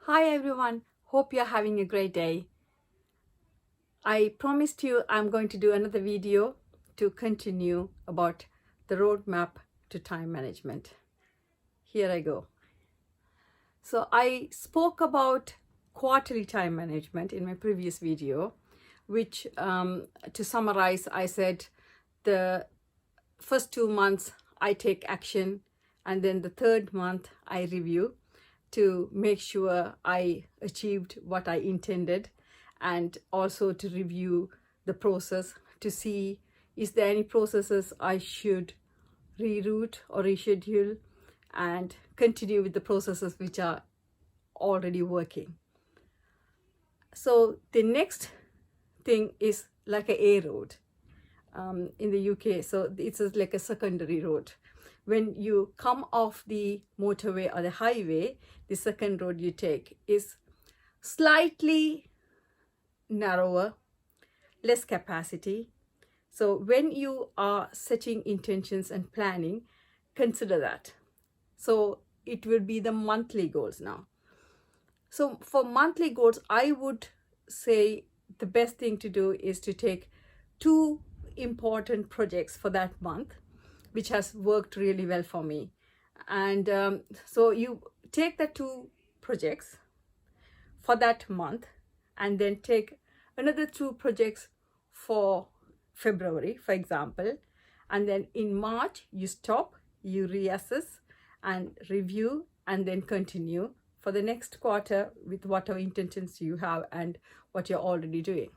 Hi everyone, hope you're having a great day. I promised you I'm going to do another video to continue about the roadmap to time management. Here I go. So I spoke about quarterly time management in my previous video, which to summarize, I said the first 2 months I take action, and then the third month I review to make sure I achieved what I intended, and also to review the process to see is there any processes I should reroute or reschedule and continue with the processes which are already working. So the next thing is like a road in the UK. So it's like a secondary road. When you come off the motorway or the highway, the second road you take is slightly narrower, less capacity. So when you are setting intentions and planning, consider that. So it will be the monthly goals now. So for monthly goals, I would say the best thing to do is to take two important projects for that month, which has worked really well for me. And so you take the two projects for that month and then take another two projects for February, for example. And then in March, you stop, you reassess and review, and then continue for the next quarter with whatever intentions you have and what you're already doing.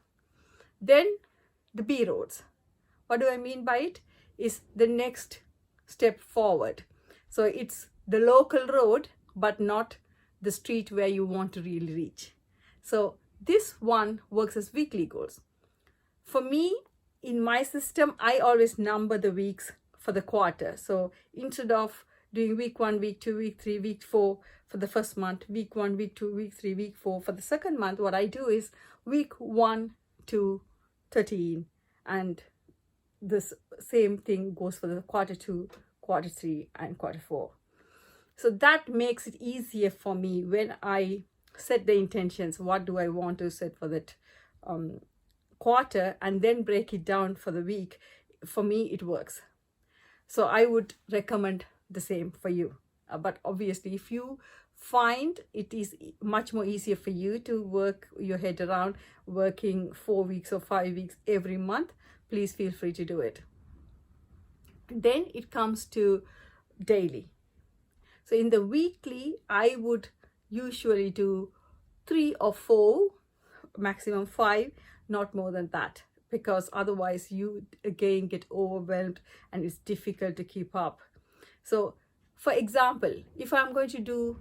Then the B roads. What do I mean by it? Is the next step forward. So it's the local road, but not the street where you want to really reach. So this one works as weekly goals. For me, in my system, I always number the weeks for the quarter. So instead of doing week 1, week 2, week 3, week 4 for the first month, week 1, week 2, week 3, week 4 for the second month, what I do is week 1 to 13, and this same thing goes for the quarter 2, quarter 3, and quarter 4. So that makes it easier for me when I set the intentions. What do I want to set for that quarter, and then break it down for the week? For me, it works. So I would recommend the same for you. But obviously, if you find it is much more easier for you to work your head around working 4 weeks or 5 weeks every month, please feel free to do it. Then it comes to daily. So in the weekly, I would usually do 3 or 4, maximum 5, not more than that, because otherwise you again get overwhelmed and it's difficult to keep up. So for example, if I'm going to do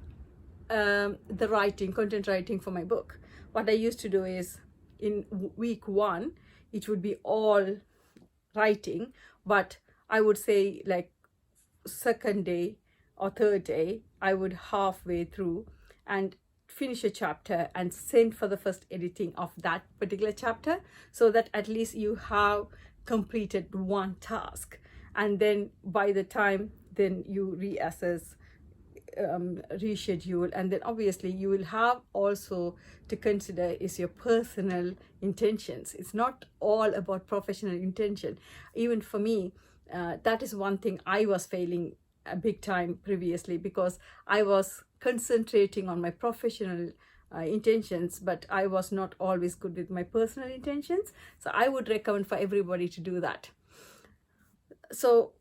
the writing, content writing for my book, what I used to do is in week 1, it would be all writing, but I would say like second day or third day, I would halfway through and finish a chapter and send for the first editing of that particular chapter, so that at least you have completed one task. And then by the time then you reassess, reschedule, and then obviously you will have also to consider is your personal intentions. It's not all about professional intention. Even for me, that is one thing I was failing a big time previously, because I was concentrating on my professional intentions, but I was not always good with my personal intentions. So I would recommend for everybody to do that. So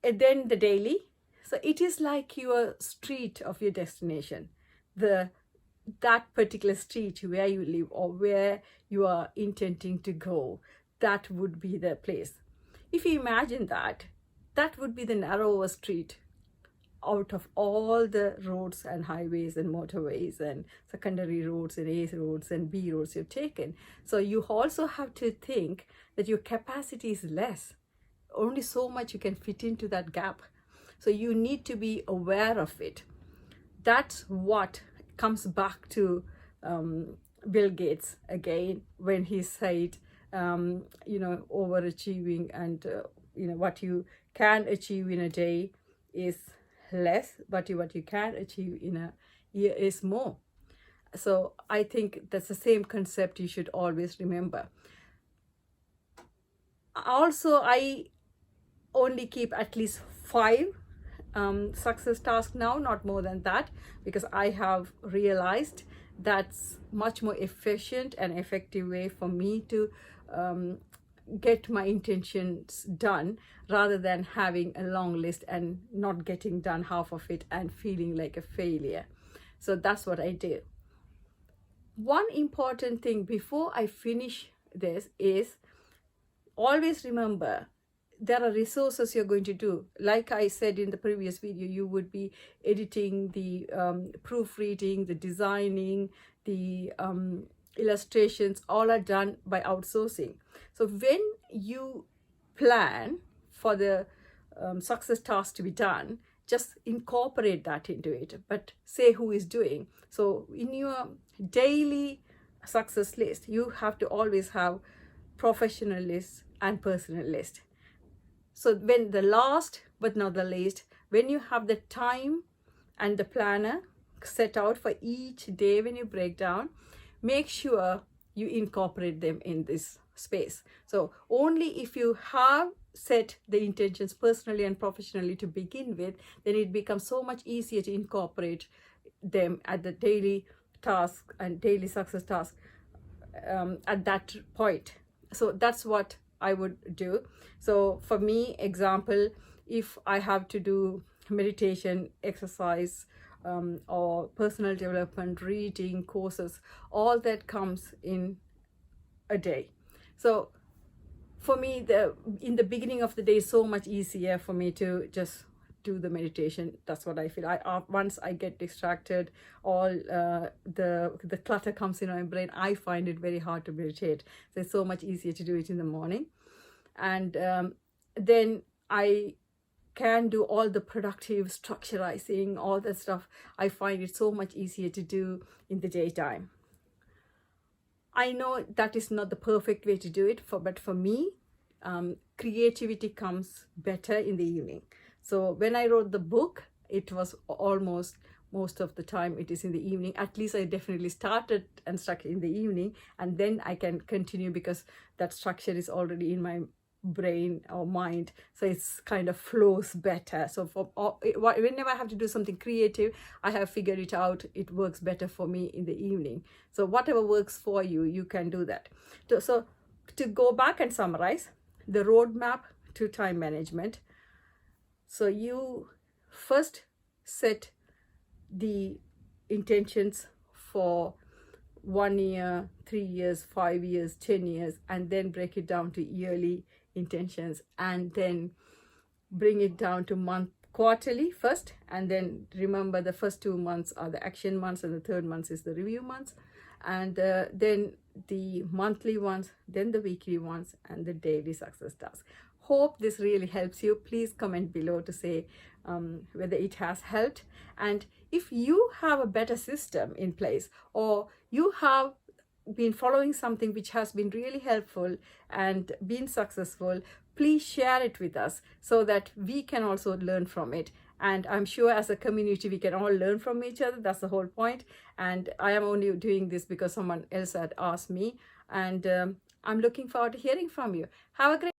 and then the daily. So it is like your street of your destination, that particular street where you live or where you are intending to go. That would be the place. If you imagine that, that would be the narrower street out of all the roads and highways and motorways and secondary roads and A roads and B roads you've taken. So you also have to think that your capacity is less. Only so much you can fit into that gap. So you need to be aware of it. That's what comes back to Bill Gates again, when he said, overachieving and, what you can achieve in a day is less, but what you can achieve in a year is more. So I think that's the same concept you should always remember. Also, I only keep at least 5 success tasks now, not more than that, because I have realized that's much more efficient and effective way for me to get my intentions done, rather than having a long list and not getting done half of it and feeling like a failure. So that's what I do. One important thing before I finish this is always remember there are resources you're going to do. Like I said in the previous video, you would be editing, the proofreading, the designing, the illustrations, all are done by outsourcing. So when you plan for the success task to be done, just incorporate that into it, but say who is doing. So in your daily success list, you have to always have professional list and personal list. So when the last but not the least, when you have the time and the planner set out for each day, when you break down, make sure you incorporate them in this space. So only if you have set the intentions personally and professionally to begin with, then it becomes so much easier to incorporate them at the daily task and daily success task at that point. So that's what I would do. So for me, example, if I have to do meditation, exercise, or personal development, reading, courses, all that comes in a day. So for me, in the beginning of the day is so much easier for me to just do the meditation. That's what I feel. Once I get distracted, all the clutter comes in my brain, I find it very hard to meditate. So it's so much easier to do it in the morning. And then I can do all the productive structurizing, all that stuff. I find it so much easier to do in the daytime. I know that is not the perfect way to do it, but for me, creativity comes better in the evening. So when I wrote the book, it was almost most of the time it is in the evening. At least I definitely started and stuck in the evening, and then I can continue because that structure is already in my brain or mind, so it's kind of flows better. So whenever I have to do something creative, I have figured it out, it works better for me in the evening. So whatever works for you, you can do that. So to go back and summarize the roadmap to time management, so you first set the intentions for 1 year, 3 years, 5 years, 10 years, and then break it down to yearly intentions, and then bring it down to quarterly first, and then remember the first 2 months are the action months and the third month is the review months, and then the monthly ones, then the weekly ones, and the daily success tasks. Hope this really helps you. Please comment below to say whether it has helped, and if you have a better system in place, or you have been following something which has been really helpful and been successful, please share it with us so that we can also learn from it. And I'm sure as a community we can all learn from each other. That's the whole point. And I am only doing this because someone else had asked me, and I'm looking forward to hearing from you. Have a great